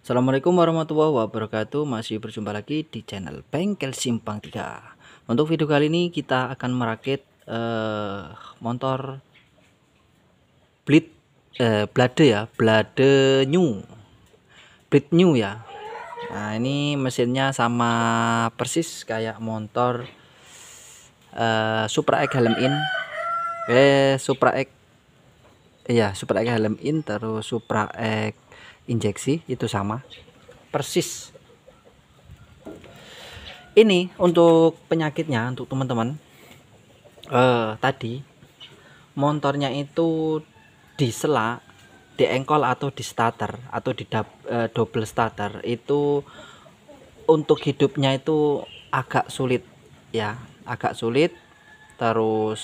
Assalamualaikum warahmatullahi wabarakatuh. Masih berjumpa lagi di channel Bengkel Simpang 3. Untuk video kali ini kita akan merakit motor Blade ya, Blade New. Blade New ya. Nah, ini mesinnya sama persis kayak motor Supra X Helm In. Supra X. Iya, Supra X Helm In terus Supra X injeksi itu sama persis. Ini untuk penyakitnya untuk teman-teman, tadi motornya itu disela, diengkol atau di starter atau di double starter itu untuk hidupnya itu agak sulit ya, agak sulit. Terus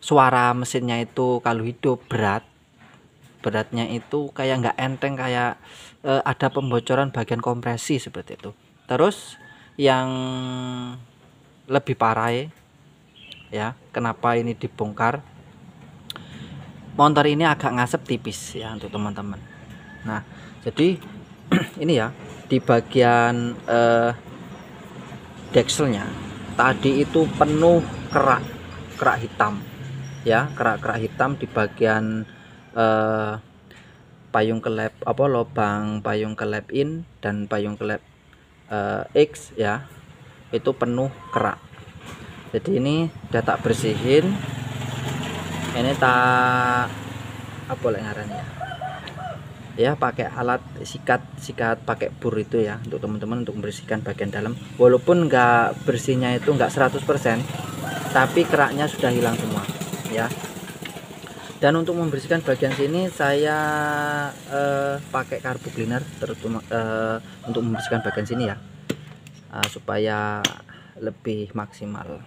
suara mesinnya itu kalau hidup beratnya itu kayak nggak enteng, kayak ada pembocoran bagian kompresi seperti itu. Terus yang lebih parah ya, kenapa ini dibongkar, motor ini agak ngasep tipis ya untuk teman-teman. Nah jadi ini ya, di bagian dekselnya tadi itu penuh kerak hitam ya, kerak hitam di bagian payung kelep lubang payung kelep in dan payung kelep X ya, itu penuh kerak. Jadi ini udah tak bersihin, ini tak apa ngarannya ya, pakai alat sikat pakai bur itu ya untuk teman-teman, untuk membersihkan bagian dalam. Walaupun nggak bersihnya itu nggak 100%, tapi keraknya sudah hilang semua ya. Dan untuk membersihkan bagian sini saya pakai carbo cleaner terutama untuk membersihkan bagian sini ya, supaya lebih maksimal.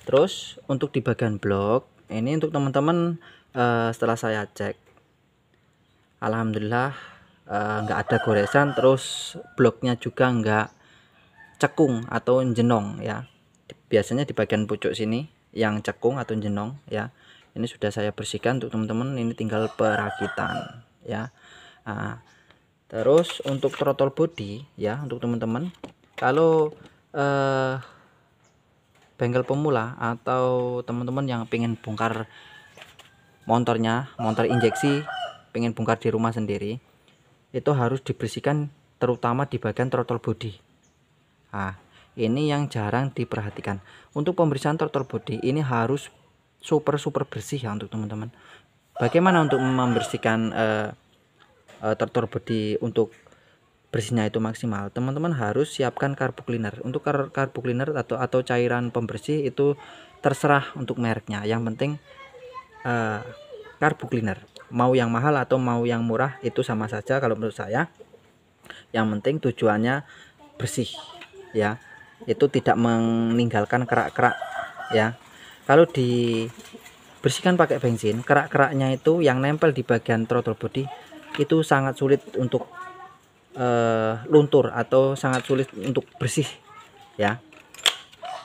Terus untuk di bagian blok ini untuk teman-teman, setelah saya cek, alhamdulillah nggak ada goresan, terus bloknya juga nggak cekung atau jenong ya. Biasanya di bagian pucuk sini yang cekung atau jenong ya. Ini sudah saya bersihkan untuk teman-teman, ini tinggal perakitan ya. Nah, terus untuk throttle body ya untuk teman-teman, kalau bengkel pemula atau teman-teman yang pengen bongkar motor injeksi, pengen bongkar di rumah sendiri, itu harus dibersihkan terutama di bagian throttle body. Nah, ini yang jarang diperhatikan. Untuk pembersihan throttle body ini harus super bersih ya untuk teman-teman. Bagaimana untuk membersihkan throttle body untuk bersihnya itu maksimal? Teman-teman harus siapkan carbo cleaner. Untuk carbo cleaner atau cairan pembersih itu terserah untuk mereknya, yang penting carbo cleaner mau yang mahal atau mau yang murah itu sama saja kalau menurut saya. Yang penting tujuannya bersih ya, itu tidak meninggalkan kerak-kerak ya. Kalau dibersihkan pakai bensin, kerak-keraknya itu yang nempel di bagian throttle body itu sangat sulit untuk luntur atau sangat sulit untuk bersih ya.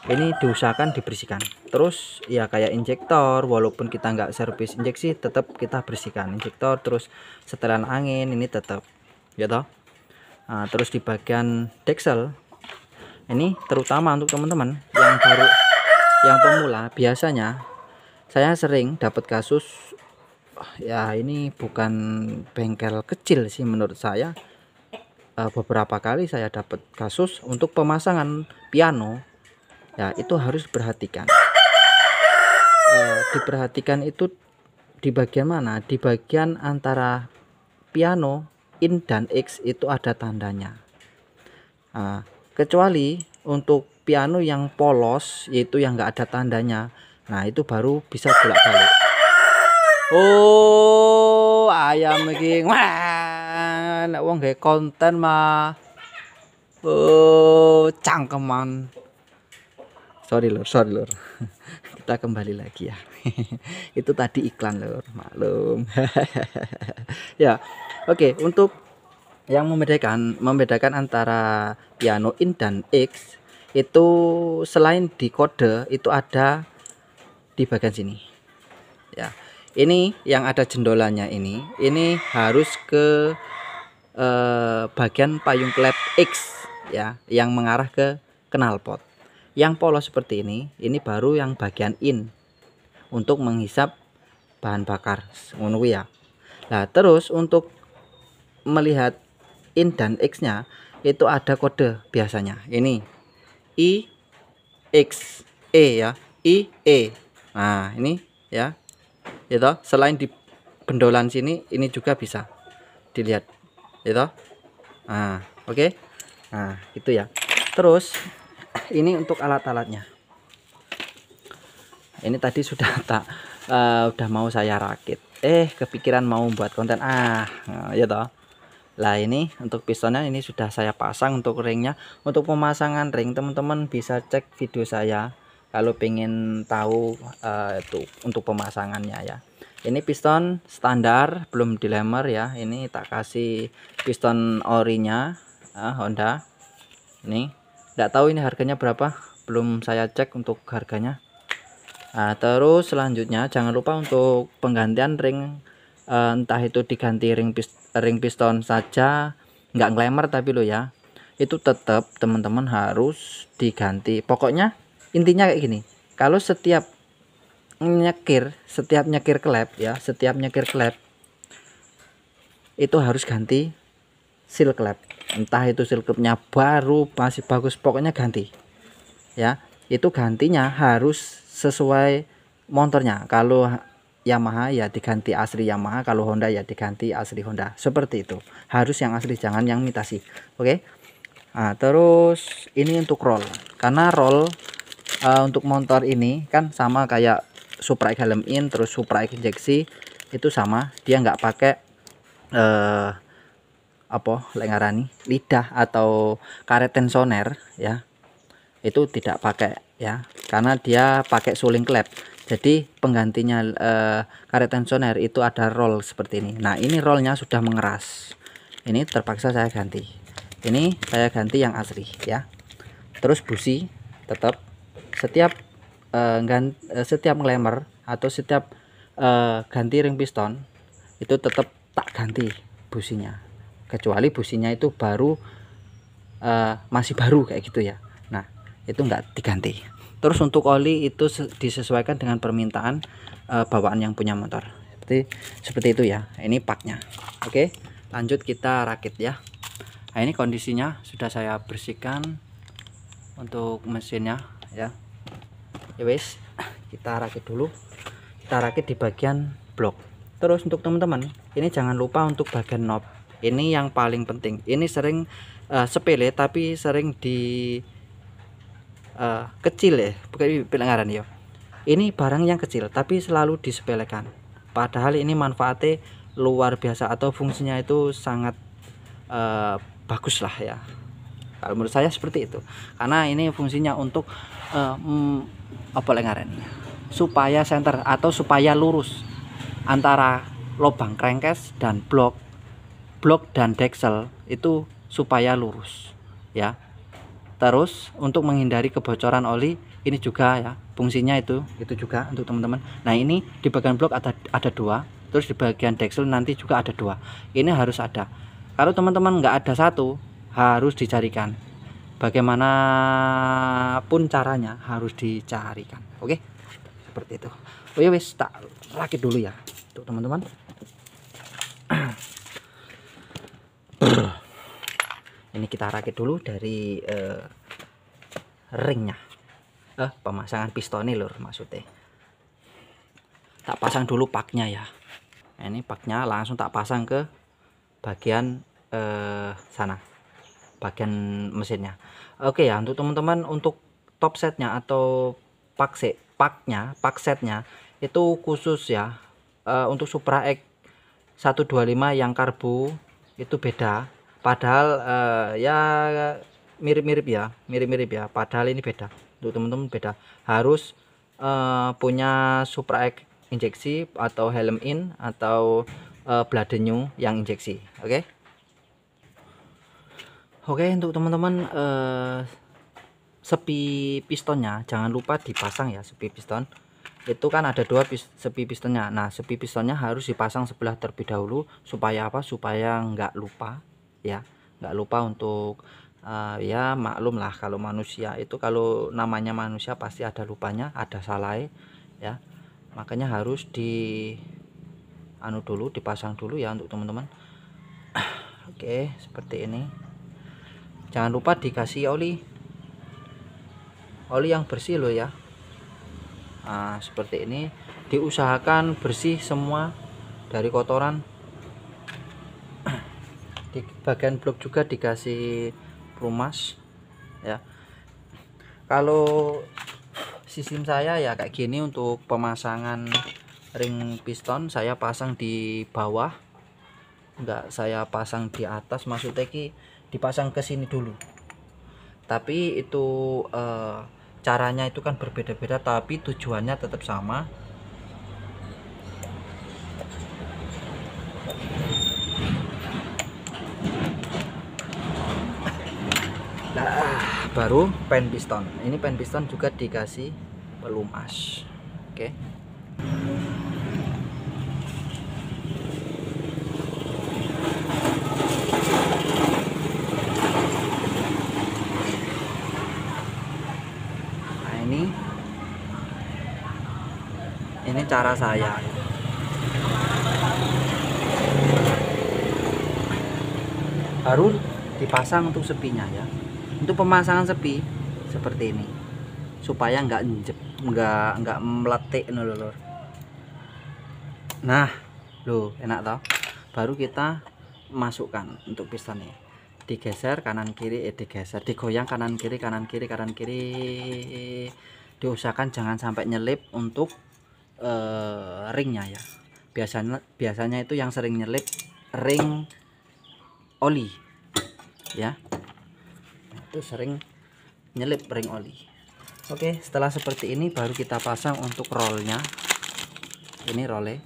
Ini diusahakan dibersihkan. Terus ya kayak injektor, walaupun kita nggak servis injeksi tetap kita bersihkan injektor, terus setelan angin ini tetap ya toh. Nah, terus di bagian deksel ini terutama untuk teman-teman yang baru, yang pemula, biasanya saya sering dapat kasus ya, ini bukan bengkel kecil sih menurut saya, beberapa kali saya dapat kasus untuk pemasangan piano ya, itu harus diperhatikan. Diperhatikan itu di bagian mana? Di bagian antara piano in dan X itu ada tandanya. Kecuali untuk piano yang polos, yaitu yang enggak ada tandanya, nah itu baru bisa bolak-balik. Oh, ayam iki. Wah, nek wong gawe konten mah cangkeman. Sorry lur. Kita kembali lagi ya. Itu tadi iklan lur, maklum. Ya, oke. Untuk yang membedakan antara piano in dan X itu, selain di kode itu ada di bagian sini ya. Ini yang ada jendolannya, ini harus ke bagian payung klep X ya, yang mengarah ke knalpot. Yang polos seperti ini baru yang bagian in untuk menghisap bahan bakar ngono ya. Nah, terus untuk melihat in dan X nya itu ada kode biasanya. Ini I X E ya, I E. Nah, ini ya. Itu selain di bendolan sini, ini juga bisa dilihat. Itu. Nah, oke. Nah, itu ya. Terus ini untuk alat-alatnya. Ini tadi sudah udah mau saya rakit. Kepikiran mau buat konten. Ya toh. Lah, ini untuk pistonnya ini sudah saya pasang. Untuk ringnya, untuk pemasangan ring teman-teman bisa cek video saya kalau pengen tahu itu untuk pemasangannya ya. Ini piston standar, belum dilemar ya. Ini tak kasih piston orinya Honda. Ini nggak tahu ini harganya berapa, belum saya cek untuk harganya. Nah, terus selanjutnya jangan lupa untuk penggantian ring, entah itu diganti ring piston saja, nggak ngelemer tapi lo ya, itu tetap teman-teman harus diganti. Pokoknya intinya kayak gini, kalau setiap nyekir klep ya, setiap nyekir klep itu harus ganti seal klep, entah itu seal klepnya baru masih bagus, pokoknya ganti ya. Itu gantinya harus sesuai motornya. Kalau Yamaha ya diganti asli Yamaha, kalau Honda ya diganti asli Honda, seperti itu. Harus yang asli, jangan yang imitasi. Oke. Nah, terus ini untuk roll, karena roll untuk motor ini kan sama kayak Supra X helm in, terus Supra X injeksi, itu sama, dia nggak pakai lengarani lidah atau karet tensioner ya, itu tidak pakai ya, karena dia pakai suling klep. Jadi penggantinya karet tensioner itu ada roll seperti ini. Nah, ini rollnya sudah mengeras, ini terpaksa saya ganti. Ini saya ganti yang asli ya. Terus busi tetap setiap setiap ngelemer atau setiap ganti ring piston itu tetap tak ganti businya, kecuali businya itu baru masih baru kayak gitu ya. Nah, itu enggak diganti. Terus untuk oli itu disesuaikan dengan permintaan bawaan yang punya motor. Seperti itu ya. Ini paknya. Oke, lanjut kita rakit ya. Nah, ini kondisinya sudah saya bersihkan untuk mesinnya ya. Ya wes, kita rakit dulu. Kita rakit di bagian blok. Terus untuk teman-teman, ini jangan lupa untuk bagian knob. Ini yang paling penting. Ini sering sepele tapi sering di kecil ya, bukan pelanggaran ya. Ini barang yang kecil tapi selalu disepelekan. Padahal ini manfaatnya luar biasa atau fungsinya itu sangat bagus lah ya. Kalau menurut saya seperti itu. Karena ini fungsinya untuk supaya center atau supaya lurus antara lubang crankcase dan blok dan deksel itu supaya lurus ya. Terus untuk menghindari kebocoran oli, ini juga ya fungsinya itu juga untuk teman-teman. Nah, ini di bagian blok ada dua, terus di bagian deksel nanti juga ada dua. Ini harus ada. Kalau teman-teman nggak ada satu, harus dicarikan. Bagaimanapun caranya harus dicarikan. Oke, seperti itu. Oh ya wes, tak rakit dulu ya untuk teman-teman. Ini kita rakit dulu dari ringnya, pemasangan pistonnya lur, maksudnya tak pasang dulu paknya ya. Nah, ini paknya langsung tak pasang ke bagian sana, bagian mesinnya. Oke ya, untuk teman-teman, untuk top setnya atau pak setnya itu khusus ya. Untuk Supra X 125 yang karbu itu beda. Padahal ya mirip-mirip ya, padahal ini beda. Untuk teman-teman beda, harus punya Supra X injeksi atau helm in atau blade new yang injeksi. Oke, untuk teman-teman sepi pistonnya jangan lupa dipasang ya. Sepi piston itu kan ada dua sepi pistonnya. Nah, sepi pistonnya harus dipasang sebelah terlebih dahulu supaya apa? Supaya nggak lupa ya, nggak lupa untuk ya maklum lah, kalau manusia itu, kalau namanya manusia pasti ada lupanya, ada salahnya ya, makanya harus dipasang dulu ya untuk teman-teman. Oke, seperti ini. Jangan lupa dikasih oli yang bersih loh ya. Nah, seperti ini, diusahakan bersih semua dari kotoran. Di bagian blok juga dikasih pelumas ya. Kalau sistem saya ya kayak gini, untuk pemasangan ring piston saya pasang di bawah, enggak saya pasang di atas, maksudnya dipasang ke sini dulu. Tapi itu caranya itu kan berbeda-beda, tapi tujuannya tetap sama. Nah, baru pen piston. Ini pen piston juga dikasih pelumas. Oke. Nah, ini cara saya. Baru dipasang untuk sepinya ya. Untuk pemasangan sepi seperti ini, supaya nggak meletik lho. Nah, loh, enak toh. Baru kita masukkan untuk pistonnya, digeser kanan kiri, digoyang kanan kiri, diusahakan jangan sampai nyelip untuk ringnya ya. Biasanya itu yang sering nyelip ring oli ya, itu sering nyelip ring oli. Oke, setelah seperti ini baru kita pasang untuk rollnya. Ini rollnya,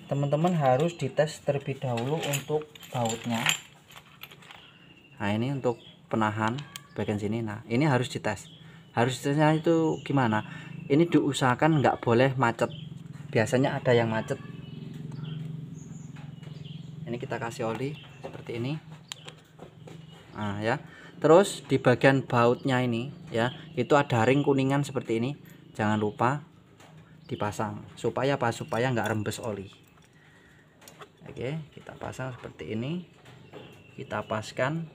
teman-teman harus dites terlebih dahulu untuk bautnya. Nah, ini untuk penahan bagian sini. Nah, ini harus dites. Harus tesnya itu gimana? Ini diusahakan nggak boleh macet. Biasanya ada yang macet. Ini kita kasih oli seperti ini. Nah ya, terus di bagian bautnya ini ya, itu ada ring kuningan seperti ini, jangan lupa dipasang. Supaya apa? Supaya nggak rembes oli. Oke, kita pasang seperti ini, kita paskan.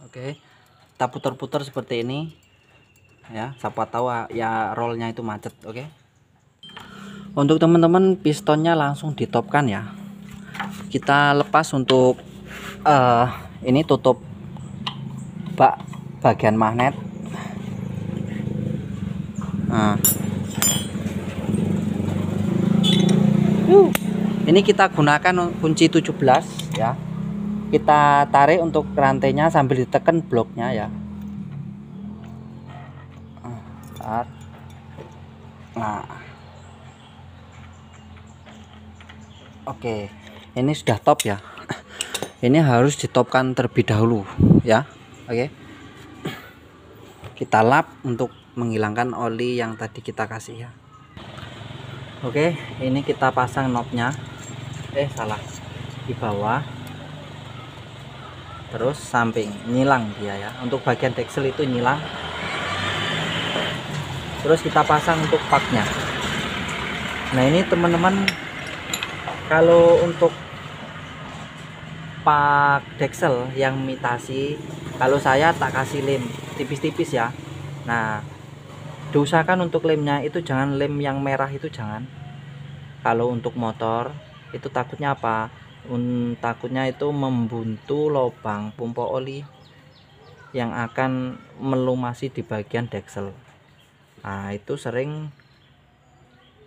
Oke, kita putar-putar seperti ini ya, siapa tahu ya rollnya itu macet. Oke, untuk teman-teman pistonnya langsung ditopkan ya. Kita lepas untuk ini tutup bagian magnet. Nah, ini kita gunakan kunci 17 ya. Kita tarik untuk rantainya sambil ditekan bloknya ya. Nah, oke, ini sudah top ya. Ini harus ditopkan terlebih dahulu ya. Oke, kita lap untuk menghilangkan oli yang tadi kita kasih ya. Oke, ini kita pasang knobnya. Salah, di bawah, terus samping, nyilang dia ya. Untuk bagian deksel itu nyilang. Terus kita pasang untuk paknya. Nah, ini teman-teman, kalau untuk pak deksel yang imitasi, kalau saya tak kasih lem tipis-tipis ya. Nah, diusahakan untuk lemnya itu jangan lem yang merah, itu jangan. Kalau untuk motor itu takutnya apa? Takutnya itu membuntu lubang pompa oli yang akan melumasi di bagian deksel. Nah, itu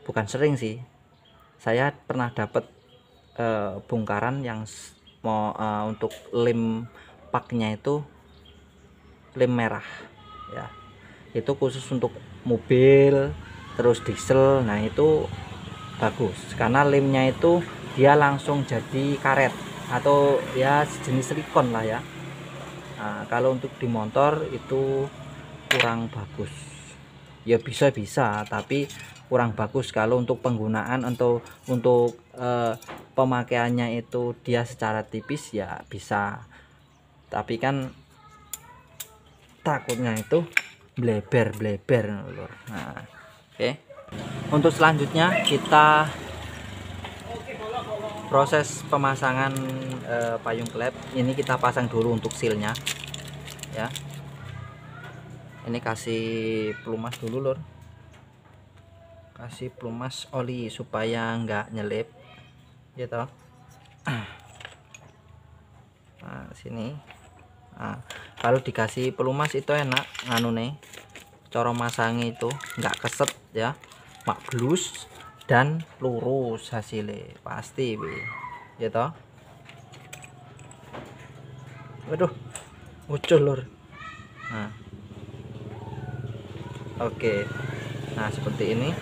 bukan sering sih, saya pernah dapat bongkaran yang mau untuk lem paknya itu lem merah ya, itu khusus untuk mobil terus diesel. Nah itu bagus karena lemnya itu dia langsung jadi karet atau ya sejenis silikon lah ya. Nah, kalau untuk di motor itu kurang bagus ya, bisa tapi kurang bagus kalau untuk penggunaan untuk pemakaiannya itu dia secara tipis ya bisa, tapi kan takutnya itu bleber lur. Nah, oke. Untuk selanjutnya kita proses pemasangan payung klep. Ini kita pasang dulu untuk sealnya ya. Ini kasih pelumas dulu lur, kasih pelumas oli supaya nggak nyelip gitu. Nah sini, nah, kalau dikasih pelumas itu enak nganu nih, cara masangnya itu nggak keset ya, mak blus dan lurus hasilnya pasti gitu. Waduh muncul lur. Nah oke, nah seperti ini.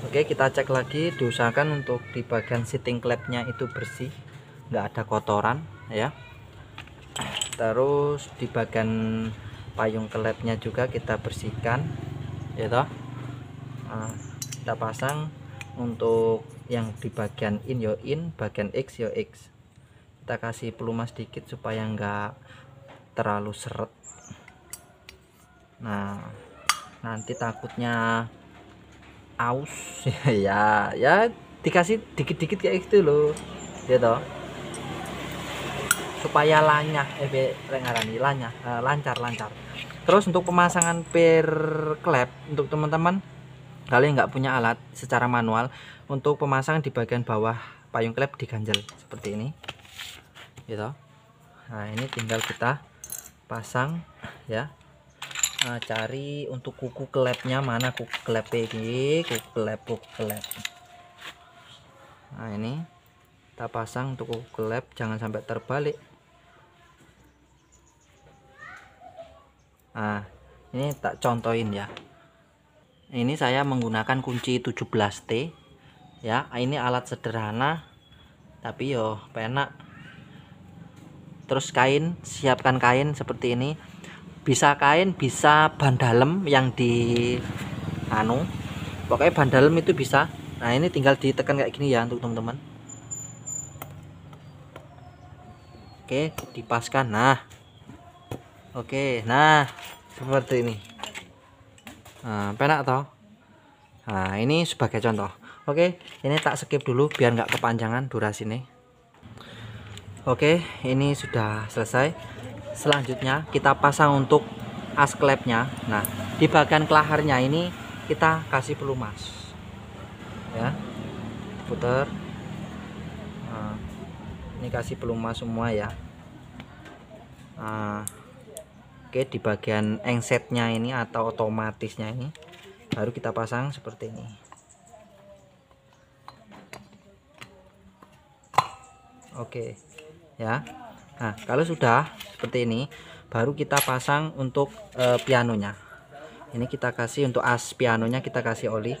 Oke, kita cek lagi, diusahakan untuk di bagian seating klepnya itu bersih, nggak ada kotoran ya. Terus di bagian payung klepnya juga kita bersihkan ya toh. Nah, kita pasang untuk yang di bagian in yo in, bagian X yo X. Kita kasih pelumas sedikit supaya nggak terlalu seret. Nah nanti takutnya aus ya dikasih dikit-dikit kayak gitu loh gitu supaya lanyah lancar. Terus untuk pemasangan per klep, untuk teman-teman kalian nggak punya alat secara manual, untuk pemasangan di bagian bawah payung klep diganjel seperti ini gitu. Nah ini tinggal kita pasang ya. Nah, cari untuk kuku klepnya mana, kuku klep ini, kuku klep. Nah ini kita pasang untuk kuku klep, jangan sampai terbalik. Nah ini tak contohin ya, ini saya menggunakan kunci 17T ya. Ini alat sederhana tapi yo penak. Terus kain, siapkan kain seperti ini, bisa kain bisa ban dalem yang di pokoknya ban dalem itu bisa. Nah ini tinggal ditekan kayak gini ya untuk teman-teman. Oke, dipaskan. Nah oke, nah seperti ini. Nah penak toh. Nah ini sebagai contoh. Oke, ini tak skip dulu biar nggak kepanjangan durasi ini. Oke, ini sudah selesai. Selanjutnya kita pasang untuk as klepnya. Nah di bagian kelaharnya ini kita kasih pelumas ya, putar. Nah, ini kasih pelumas semua ya. Nah, oke, di bagian engsetnya ini atau otomatisnya ini baru kita pasang seperti ini. Oke ya. Nah kalau sudah seperti ini baru kita pasang untuk pianonya. Ini kita kasih untuk as pianonya, kita kasih oli.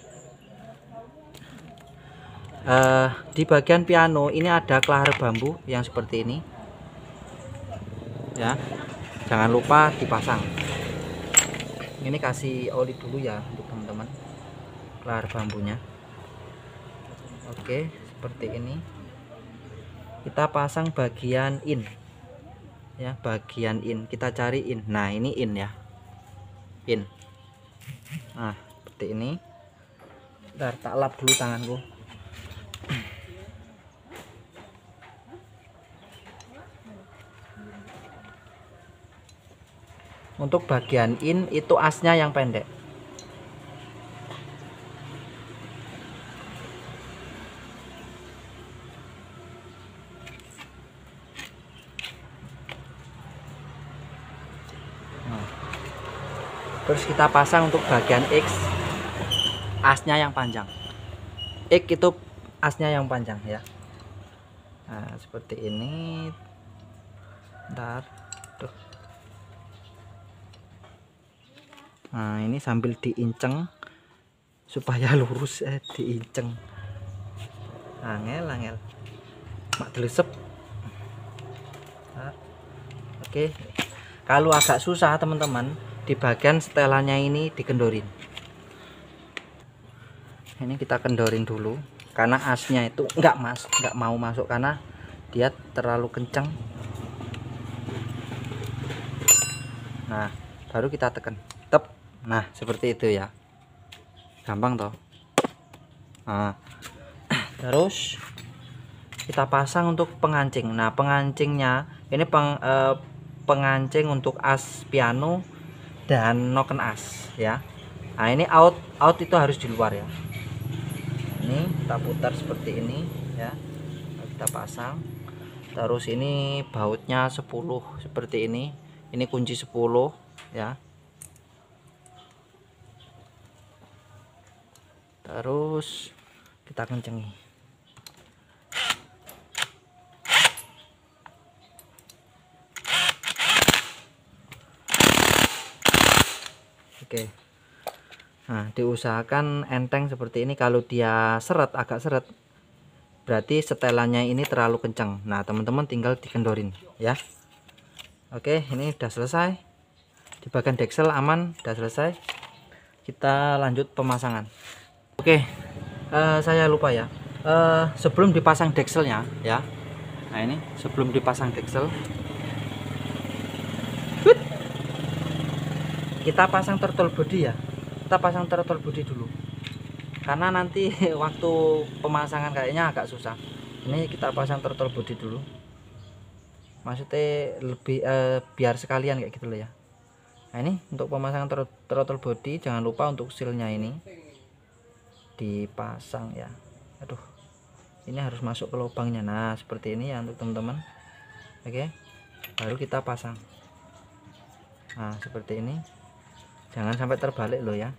Di bagian piano ini ada kelahar bambu yang seperti ini ya, jangan lupa dipasang. Ini kasih oli dulu ya untuk teman-teman, kelahar bambunya. Oke seperti ini. Kita pasang bagian in ya, bagian in kita cari in. Nah ini in ya, in. Nah seperti ini. Bentar, tak lap dulu tanganku. Untuk bagian in itu asnya yang pendek. Nah, terus kita pasang untuk bagian X, asnya yang panjang. X itu asnya yang panjang ya. Nah seperti ini. Bentar tuh. Nah ini sambil diinceng supaya lurus, diinceng. Angel mak delesep. Nah, oke, kalau agak susah teman-teman, di bagian setelannya ini dikendorin. Ini kita kendorin dulu karena asnya itu nggak mau masuk karena dia terlalu kencang. Nah baru kita tekan tep. Nah seperti itu ya, gampang toh. Nah terus kita pasang untuk pengancing. Nah pengancingnya ini pengancing untuk as piano dan noken as ya. Nah ini out itu harus di luar ya. Ini kita putar seperti ini ya, kita pasang. Terus ini bautnya 10 seperti ini kunci 10 ya. Terus kita kencengi. Oke. Nah, diusahakan enteng seperti ini. Kalau dia agak seret, berarti setelannya ini terlalu kencang. Nah, teman-teman tinggal dikendorin ya. Oke, ini udah selesai. Di bagian deksel aman, udah selesai. Kita lanjut pemasangan. Oke, saya lupa ya. Sebelum dipasang dekselnya ya. Nah, ini sebelum dipasang deksel, kita pasang throttle body ya. Kita pasang throttle body dulu karena nanti waktu pemasangan kayaknya agak susah. Ini kita pasang throttle body dulu, maksudnya lebih biar sekalian kayak gitu loh ya. Nah ini untuk pemasangan throttle body, jangan lupa untuk sealnya ini dipasang ya. Aduh, ini harus masuk ke lubangnya. Nah seperti ini ya untuk teman-teman. Oke, baru kita pasang. Nah seperti ini, jangan sampai terbalik loh ya.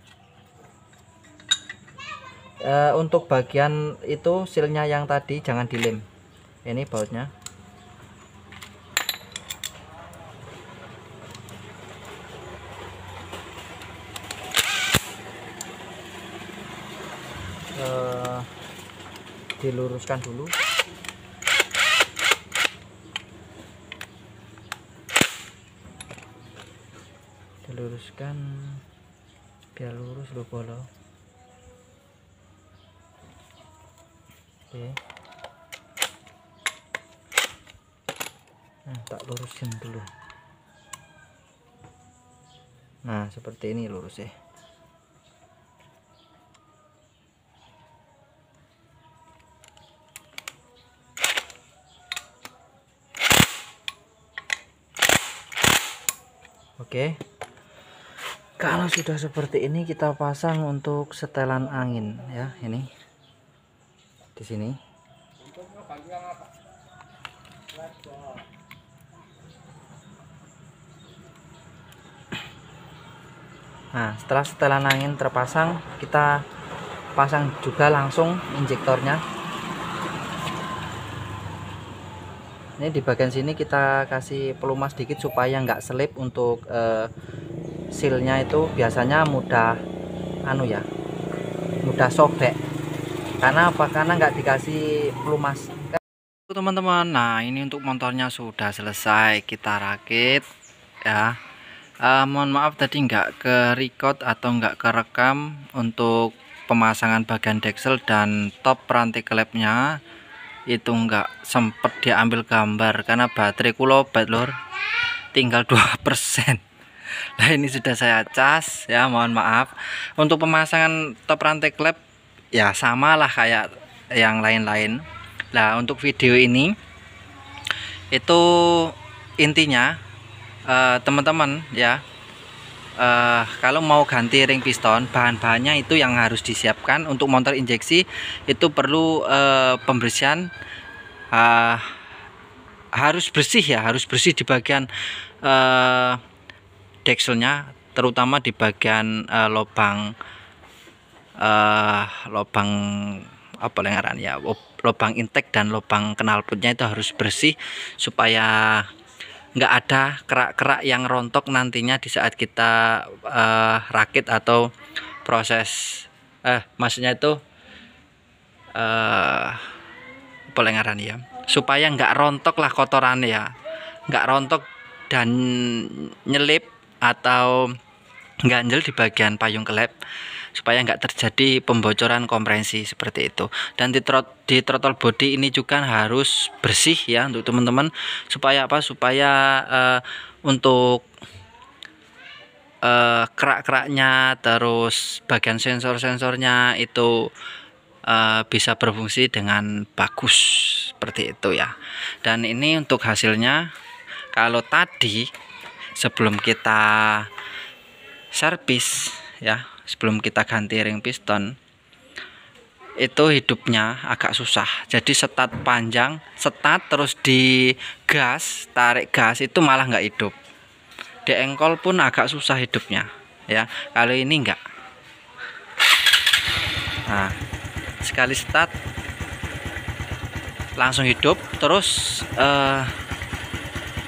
Untuk bagian itu sealnya yang tadi jangan dilem. Ini bautnya. Diluruskan dulu. Diluruskan biar lurus loh bolo. Oke. Nah, tak lurusin dulu. Nah, seperti ini lurus ya. Oke. Kalau sudah seperti ini kita pasang untuk setelan angin ya, ini. Di sini. Nah, setelah setelan angin terpasang, kita pasang juga langsung injektornya. Ini di bagian sini kita kasih pelumas dikit supaya nggak selip. Untuk sealnya itu biasanya mudah mudah sobek. Karena apa? Karena nggak dikasih pelumas. Teman-teman, nah ini untuk motornya sudah selesai kita rakit ya. Mohon maaf tadi nggak ke record atau nggak kerekam untuk pemasangan bagian deksel dan top rantai klepnya. Itu nggak sempet diambil gambar karena baterai kulobat lor, tinggal 2%. Nah ini sudah saya cas ya, mohon maaf. Untuk pemasangan top rantai klep ya samalah kayak yang lain-lain. Nah untuk video ini itu intinya teman-teman ya, kalau mau ganti ring piston, bahan-bahannya itu yang harus disiapkan. Untuk motor injeksi itu perlu pembersihan, harus bersih ya, harus bersih di bagian dekselnya, terutama di bagian lubang apa lengaran ya, lubang intake dan lubang knalpotnya itu harus bersih supaya nggak ada kerak-kerak yang rontok nantinya di saat kita rakit atau proses maksudnya itu pelengaran ya, supaya nggak rontok lah kotoran ya, nggak rontok dan nyelip atau ganjel di bagian payung klep, supaya nggak terjadi pembocoran kompresi seperti itu. Dan di throttle body ini juga harus bersih ya untuk teman-teman, supaya apa, supaya untuk kerak-keraknya, terus bagian sensor-sensornya itu bisa berfungsi dengan bagus seperti itu ya. Dan ini untuk hasilnya, kalau tadi sebelum kita servis ya, sebelum kita ganti ring piston, itu hidupnya agak susah. Jadi setat panjang, setat terus di gas, tarik gas itu malah nggak hidup. Di engkol pun agak susah hidupnya ya. Kalau ini enggak. Nah, sekali start langsung hidup, terus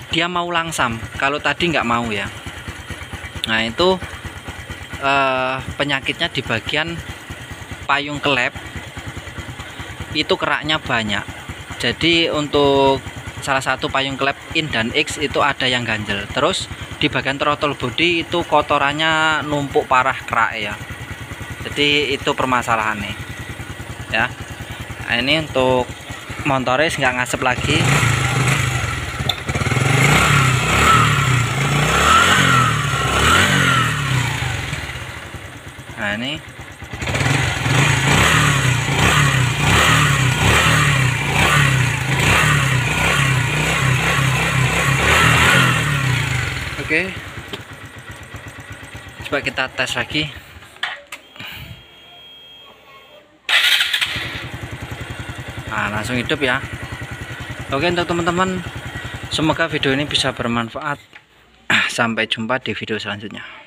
dia mau langsam. Kalau tadi nggak mau ya. Nah, itu penyakitnya di bagian payung klep itu keraknya banyak. Jadi untuk salah satu payung klep in dan X itu ada yang ganjel. Terus di bagian throttle body itu kotorannya numpuk parah kerak ya. Jadi itu permasalahannya ya. Nah, ini untuk motoris nggak ngasep lagi. Nah, ini oke, coba kita tes lagi. Nah, langsung hidup ya. Oke, untuk teman-teman, semoga video ini bisa bermanfaat. Sampai jumpa di video selanjutnya.